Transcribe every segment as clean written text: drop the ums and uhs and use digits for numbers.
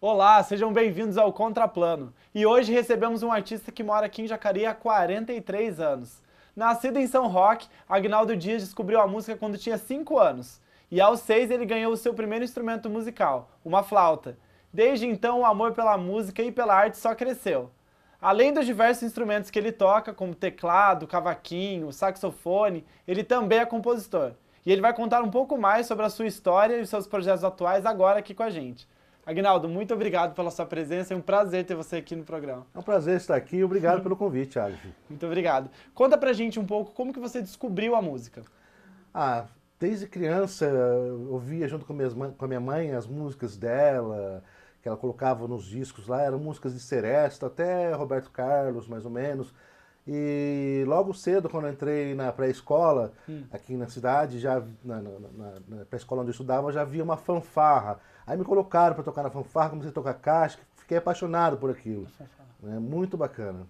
Olá, sejam bem-vindos ao Contraplano. E hoje recebemos um artista que mora aqui em Jacareí há 43 anos. Nascido em São Roque, Agnaldo Dias descobriu a música quando tinha 5 anos. E aos 6 ele ganhou o seu primeiro instrumento musical, uma flauta. Desde então o amor pela música e pela arte só cresceu. Além dos diversos instrumentos que ele toca, como teclado, cavaquinho, saxofone, ele também é compositor. E ele vai contar um pouco mais sobre a sua história e os seus projetos atuais agora aqui com a gente. Agnaldo, muito obrigado pela sua presença, é um prazer ter você aqui no programa. É um prazer estar aqui e obrigado pelo convite, Alex. Muito obrigado. Conta pra gente um pouco como que você descobriu a música. Desde criança eu ouvia junto com a minha mãe as músicas dela, que ela colocava nos discos lá, eram músicas de Seresta, até Roberto Carlos, mais ou menos. E logo cedo, quando eu entrei na pré-escola, aqui na cidade, já na pré-escola onde eu estudava, já havia uma fanfarra. Aí me colocaram para tocar na fanfarra, comecei a tocar caixa, fiquei apaixonado por aquilo. É muito bacana.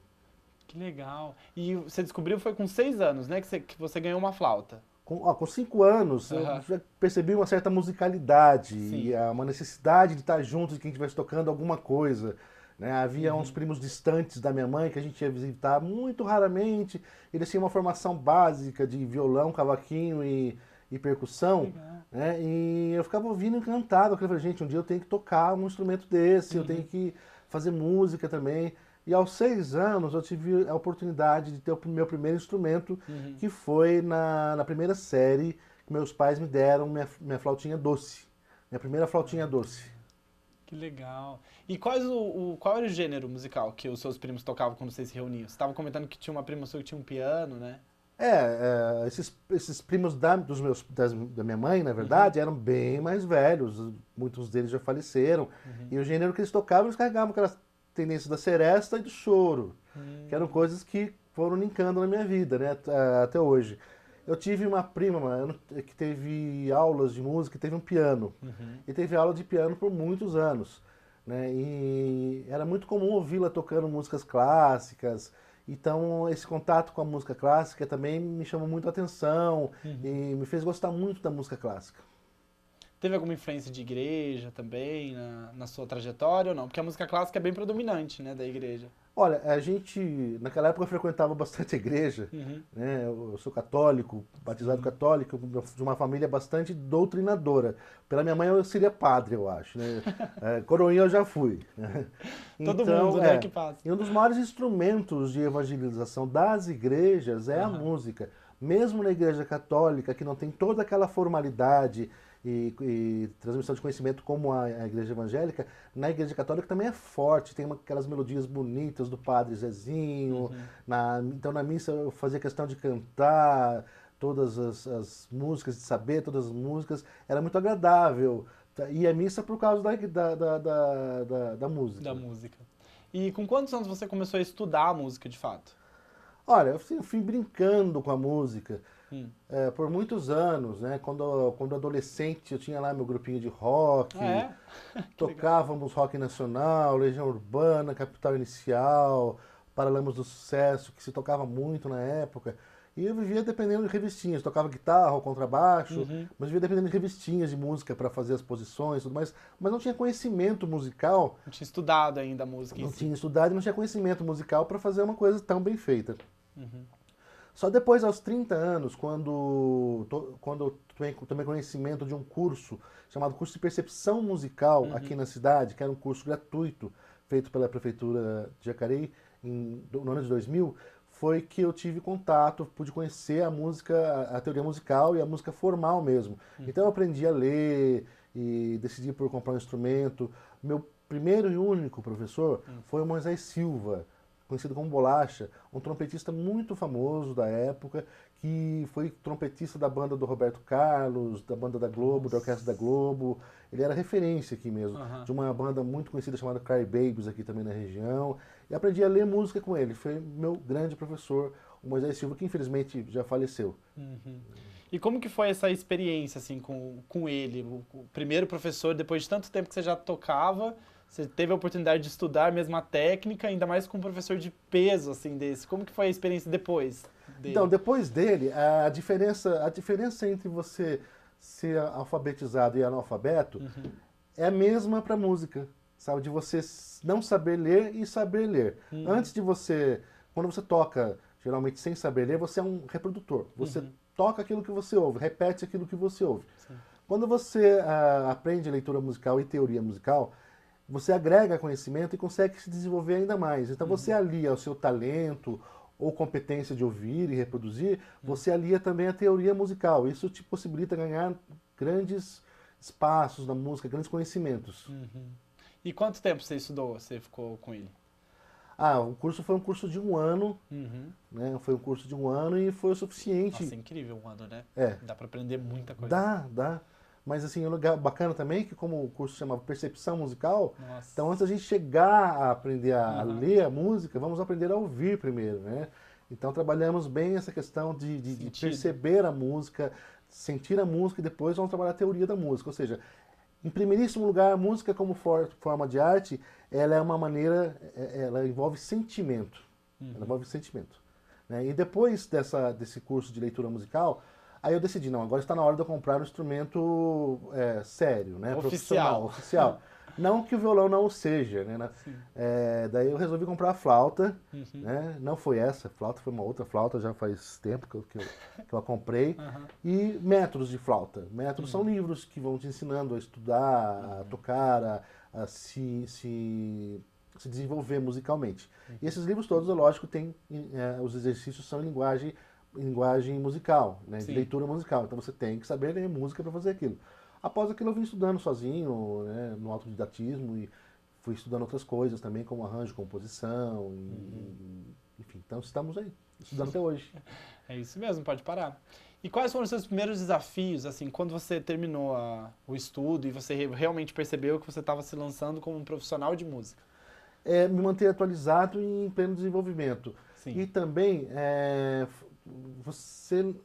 Que legal. E você descobriu foi com 6 anos, né, que você ganhou uma flauta. Com 5 anos, eu já percebi uma certa musicalidade e uma necessidade de estar junto de quem estivesse tocando alguma coisa. Né? Havia uns primos distantes da minha mãe que a gente ia visitar muito raramente. Eles tinham uma formação básica de violão, cavaquinho e percussão. Né? E eu ficava ouvindo encantado. Eu falei, gente, um dia eu tenho que tocar um instrumento desse, eu tenho que fazer música também. E aos 6 anos eu tive a oportunidade de ter o meu primeiro instrumento, que foi na primeira série que meus pais me deram minha flautinha doce. Minha primeira flautinha doce. Que legal. E qual era o gênero musical que os seus primos tocavam quando vocês se reuniam? Você estava comentando que tinha uma prima sua que tinha um piano, né? Esses primos da minha mãe, na verdade, eram bem mais velhos. Muitos deles já faleceram. E o gênero que eles tocavam, eles carregavam aquelas tendências da seresta e do choro, que eram coisas que foram linkando na minha vida, né, até hoje. Eu tive uma prima, mano, que teve aulas de música e teve um piano. E teve aula de piano por muitos anos. Né, e era muito comum ouvi-la tocando músicas clássicas. Então, esse contato com a música clássica também me chamou muito a atenção e me fez gostar muito da música clássica. Teve alguma influência de igreja também na sua trajetória ou não? Porque a música clássica é bem predominante, né, da igreja. Olha, naquela época eu frequentava bastante a igreja, né? Eu sou católico, batizado católico, de uma família bastante doutrinadora. Pela minha mãe eu seria padre, eu acho, né? Coroinha eu já fui. Né? Todo mundo, né, que passa. E um dos maiores instrumentos de evangelização das igrejas é a música. Mesmo na igreja católica, que não tem toda aquela formalidade e transmissão de conhecimento como a igreja evangélica, na igreja católica também é forte, tem aquelas melodias bonitas do Padre Zezinho, então na missa eu fazia questão de cantar todas as músicas, de saber todas as músicas, era muito agradável, e a missa por causa da música. Da música. E com quantos anos você começou a estudar a música de fato? Olha, eu fui brincando com a música por muitos anos, né? Quando adolescente eu tinha lá meu grupinho de rock, tocávamos rock nacional, Legião Urbana, Capital Inicial, Paralamas do Sucesso, que se tocava muito na época. E eu vivia dependendo de revistinhas, tocava guitarra ou contrabaixo, mas vivia dependendo de revistinhas de música para fazer as posições e tudo mais, mas não tinha conhecimento musical. Não tinha estudado ainda a música em si. Não tinha estudado e não tinha conhecimento musical para fazer uma coisa tão bem feita. Só depois, aos 30 anos, quando eu tomei conhecimento de um curso chamado Curso de Percepção Musical aqui na cidade, que era um curso gratuito feito pela Prefeitura de Jacareí no ano de 2000, foi que eu tive contato, pude conhecer a música, a teoria musical e a música formal mesmo. Então eu aprendi a ler e decidi por comprar um instrumento. Meu primeiro e único professor foi o Moisés Silva, conhecido como Bolacha, um trompetista muito famoso da época, que foi trompetista da banda do Roberto Carlos, da banda da Globo, da Orquestra da Globo. Ele era referência aqui mesmo, de uma banda muito conhecida chamada Cry Babies aqui também na região. E aprendi a ler música com ele. Foi meu grande professor, o Moisés Silva, que infelizmente já faleceu. E como que foi essa experiência assim com ele? O primeiro professor, depois de tanto tempo que você já tocava, você teve a oportunidade de estudar a mesma técnica, ainda mais com um professor de peso assim desse. Como que foi a experiência depois dele? Então, depois dele, a diferença entre você ser alfabetizado e analfabeto é a mesma para música. sabe? De você não saber ler e saber ler. Antes de você, quando você toca, geralmente sem saber ler, você é um reprodutor. Você toca aquilo que você ouve, repete aquilo que você ouve. Sim. Quando você aprende leitura musical e teoria musical, você agrega conhecimento e consegue se desenvolver ainda mais. Então você alia o seu talento ou competência de ouvir e reproduzir, você alia também a teoria musical. Isso te possibilita ganhar grandes espaços na música, grandes conhecimentos. E quanto tempo você estudou? Você ficou com ele? O curso foi um curso de 1 ano, né? Foi um curso de 1 ano e foi o suficiente. Nossa, incrível 1 ano, né? É. Dá pra aprender muita coisa. Dá. Mas assim, o lugar bacana também é que como o curso chamava Percepção Musical, Nossa. então antes da gente chegar a aprender a ler a música, vamos aprender a ouvir primeiro, né? Então trabalhamos bem essa questão de perceber a música, sentir a música e depois vamos trabalhar a teoria da música. Ou seja, em primeiríssimo lugar, a música como forma de arte, ela é uma maneira, ela envolve sentimento. Ela envolve sentimento. Né? E depois desse curso de leitura musical, aí eu decidi, não, agora está na hora de eu comprar um instrumento sério, né? Profissional, oficial. Não que o violão não o seja, né? Daí eu resolvi comprar a flauta, né? Não foi essa, a flauta foi uma outra flauta, já faz tempo que eu a comprei. E métodos de flauta. Métodos são livros que vão te ensinando a estudar, a tocar, a se desenvolver musicalmente. E esses livros todos, é lógico, os exercícios são em linguagem musical, né, de leitura musical. Então você tem que saber ler música para fazer aquilo. Após aquilo eu vim estudando sozinho, né, no autodidatismo e fui estudando outras coisas também, como arranjo, composição, enfim. Então estamos aí, estudando até hoje. É isso mesmo, pode parar. E quais foram os seus primeiros desafios, assim, quando você terminou o estudo e você realmente percebeu que você estava se lançando como um profissional de música? Me manter atualizado e em pleno desenvolvimento. Sim. E também você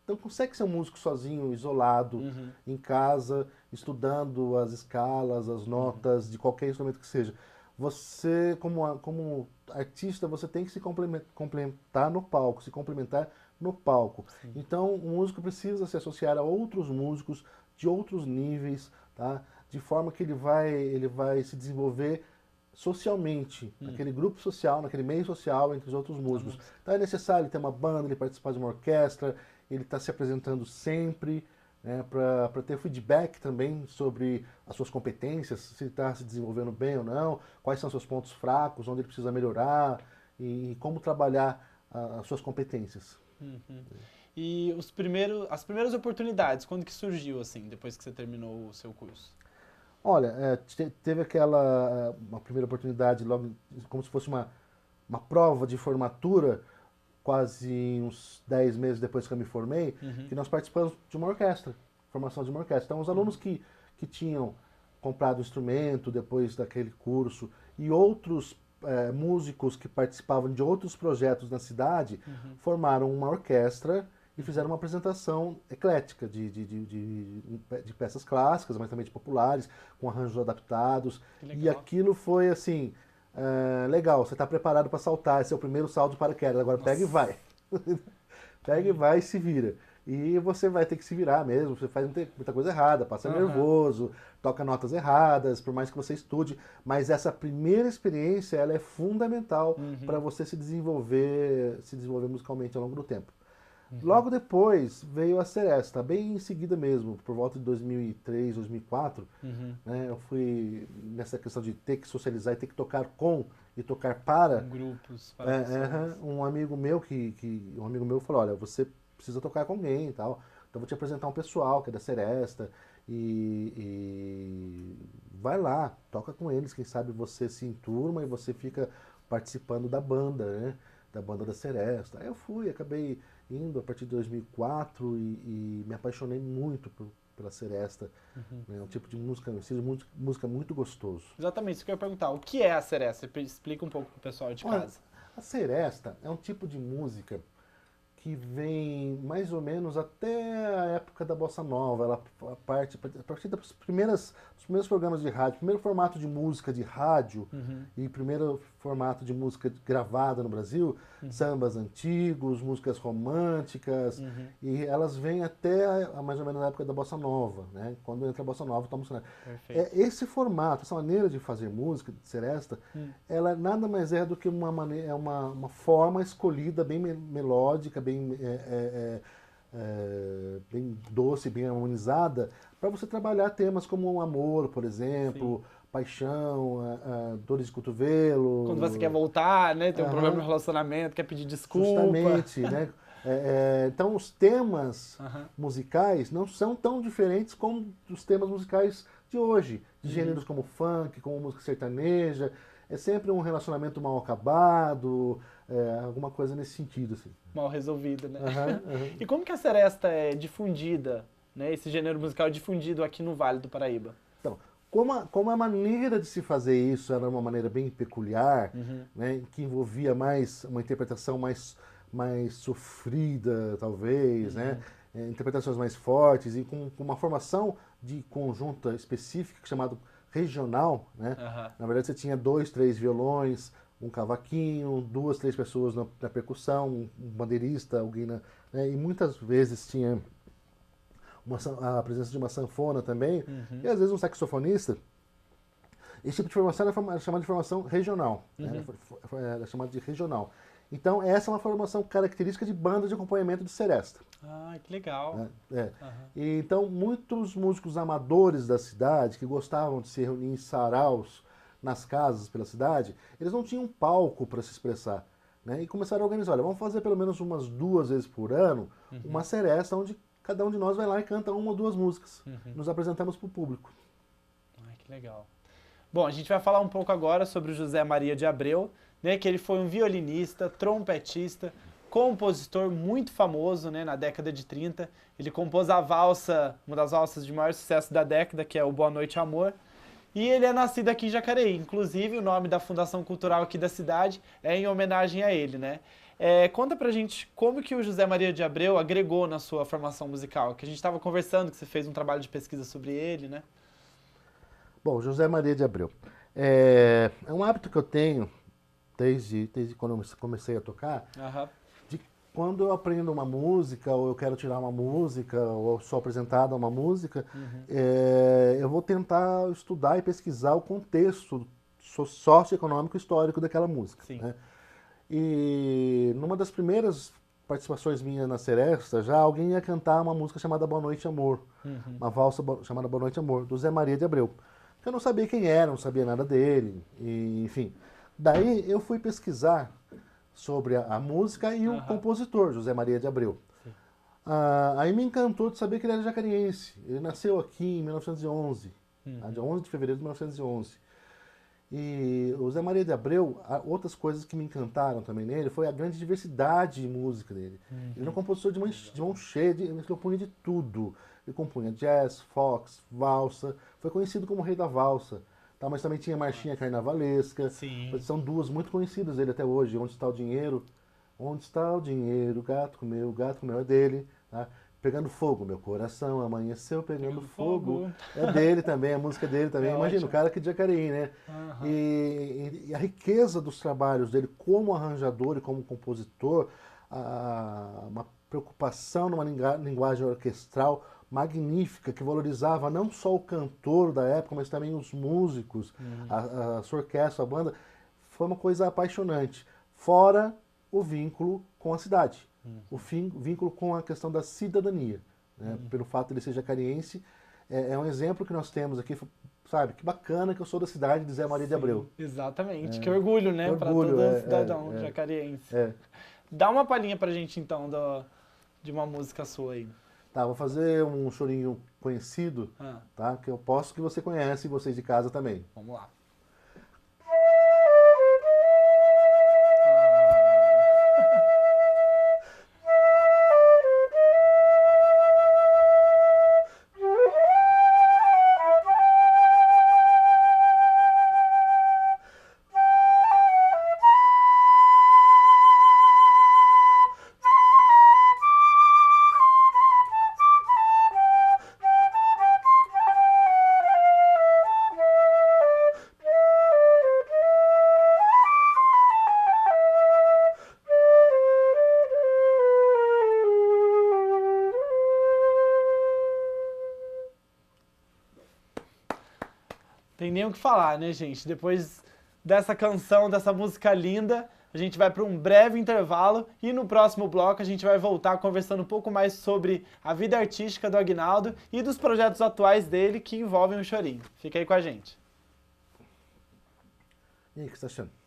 não consegue ser um músico sozinho, isolado, em casa, estudando as escalas, as notas de qualquer instrumento que seja. Você, como artista, você tem que se complementar no palco, se complementar no palco. Então, o músico precisa se associar a outros músicos de outros níveis, tá? De forma que ele vai se desenvolver socialmente, naquele grupo social, naquele meio social entre os outros músicos. Então é necessário ele ter uma banda, ele participar de uma orquestra, ele está se apresentando sempre, né, para ter feedback também sobre as suas competências, se ele está se desenvolvendo bem ou não, quais são seus pontos fracos, onde ele precisa melhorar e como trabalhar as suas competências. E as primeiras oportunidades, quando que surgiu, assim, depois que você terminou o seu curso? Olha, teve uma primeira oportunidade logo, como se fosse uma prova de formatura, quase uns 10 meses depois que eu me formei, que nós participamos de uma orquestra, formação de uma orquestra. Então, os alunos que tinham comprado o instrumento depois daquele curso e outros músicos que participavam de outros projetos na cidade, formaram uma orquestra e fizeram uma apresentação eclética de peças clássicas, mas também de populares, com arranjos adaptados. E aquilo foi assim, legal, você está preparado para saltar, esse é o primeiro salto de paraquedas, agora pega e vai. Pega e vai e se vira. E você vai ter que se virar mesmo, você faz muita coisa errada, passa nervoso, toca notas erradas, por mais que você estude, mas essa primeira experiência ela é fundamental para você se desenvolver musicalmente ao longo do tempo. Logo depois veio a Seresta, bem em seguida mesmo, por volta de 2003, 2004, né, eu fui nessa questão de ter que socializar e ter que tocar com e tocar para grupos, um amigo meu um amigo meu falou, olha, você precisa tocar com alguém e tal, então vou te apresentar um pessoal que é da Seresta e vai lá, toca com eles, quem sabe você se enturma e você fica participando da banda, né? Da banda da Seresta. Aí eu fui, acabei indo a partir de 2004 e me apaixonei muito pela Seresta. É um tipo de música, um estilo de música muito gostoso. Exatamente, isso que eu ia perguntar. O que é a Seresta? Explica um pouco pro pessoal de casa. A Seresta é um tipo de música que vem mais ou menos até a época da Bossa Nova. Ela a partir dos primeiros programas de rádio, primeiro formato de música de rádio e primeiro formato de música gravada no Brasil, sambas antigos, músicas românticas, e elas vêm até mais ou menos na época da Bossa Nova, né? Quando entra a Bossa Nova, está funcionando. Esse formato, essa maneira de fazer música, de seresta, ela nada mais é do que uma forma escolhida, bem melódica, bem doce, bem harmonizada, para você trabalhar temas como o amor, por exemplo, paixão, dores de cotovelo. Quando você quer voltar, né? Tem um problema no relacionamento, quer pedir desculpa. Justamente, né? Então os temas musicais não são tão diferentes como os temas musicais de hoje, de gêneros como funk, como música sertaneja. É sempre um relacionamento mal acabado, alguma coisa nesse sentido, assim. Mal resolvido, né? E como que a seresta é difundida, né? Esse gênero musical é difundido aqui no Vale do Paraíba? Então, como a maneira de se fazer isso era uma maneira bem peculiar, né, que envolvia mais uma interpretação mais sofrida, talvez, né, interpretações mais fortes e com uma formação de conjunta específica chamado regional, né? Na verdade você tinha 2, 3 violões, um cavaquinho, 2, 3 pessoas na percussão, um bandeirista, alguém né, e muitas vezes tinha a presença de uma sanfona também, e às vezes um saxofonista. Esse tipo de formação era chamada de formação regional, né? Era chamada de regional. Então essa é uma formação característica de banda de acompanhamento de seresta. Ah, que legal. E, então muitos músicos amadores da cidade, que gostavam de se reunir em saraus nas casas pela cidade, eles não tinham palco para se expressar, né? E começaram a organizar, olha, vamos fazer pelo menos umas 2 vezes por ano uma seresta onde cada um de nós vai lá e canta 1 ou 2 músicas. Nos apresentamos para o público. Ai, que legal. Bom, a gente vai falar um pouco agora sobre o José Maria de Abreu, né, que ele foi um violinista, trompetista, compositor muito famoso, né, na década de 30. Ele compôs a valsa, uma das valsas de maior sucesso da década, que é o Boa Noite Amor. E ele é nascido aqui em Jacareí. Inclusive, o nome da Fundação Cultural aqui da cidade é em homenagem a ele, né? Conta pra gente como que o José Maria de Abreu agregou na sua formação musical, que a gente estava conversando, que você fez um trabalho de pesquisa sobre ele, né? Bom, José Maria de Abreu. É um hábito que eu tenho desde quando eu comecei a tocar, de quando eu aprendo uma música, ou eu quero tirar uma música, ou sou apresentado a uma música, eu vou tentar estudar e pesquisar o contexto socioeconômico e histórico daquela música. Né? E numa das primeiras participações minhas na seresta, já alguém ia cantar uma música chamada Boa Noite Amor, uma valsa chamada Boa Noite Amor, do Zé Maria de Abreu. Eu não sabia quem era, não sabia nada dele, e, enfim. Daí eu fui pesquisar sobre a música e o compositor, José Maria de Abreu. Aí me encantou de saber que ele era jacariense. Ele nasceu aqui em 1911, dia 11 de fevereiro de 1911. E o Zé Maria de Abreu, outras coisas que me encantaram também nele, foi a grande diversidade de música dele. Ele era um compositor de mão cheia, ele compunha de tudo. Ele compunha jazz, fox, valsa, foi conhecido como o rei da valsa. Tá? Mas também tinha marchinha carnavalesca. São 2 muito conhecidas dele até hoje. Onde está o dinheiro? Onde está o dinheiro? Gato comeu é dele. Tá? Pegando fogo, meu coração amanheceu pegando fogo. É dele também, a música dele também. Imagina, ótimo. O cara que de Jacareí, né? E a riqueza dos trabalhos dele como arranjador e como compositor, uma preocupação numa linguagem orquestral magnífica, que valorizava não só o cantor da época, mas também os músicos, a sua orquestra, a banda, foi uma coisa apaixonante. Fora o vínculo com a cidade, o vínculo com a questão da cidadania, né? Pelo fato de ele ser jacariense, é um exemplo que nós temos aqui, sabe, que bacana que eu sou da cidade de Zé Maria de Abreu. Exatamente, que orgulho, né, para todo cidadão jacariense. Dá uma palhinha pra gente, então, de uma música sua aí. Tá, vou fazer um chorinho conhecido, tá? Que eu posso que você conhece e vocês de casa também. Vamos lá. Tem nem o que falar, né, gente? Depois dessa canção, dessa música linda, a gente vai para um breve intervalo e no próximo bloco a gente vai voltar conversando um pouco mais sobre a vida artística do Aguinaldo e dos projetos atuais dele que envolvem o Chorinho. Fica aí com a gente. E aí, o que você tá achando?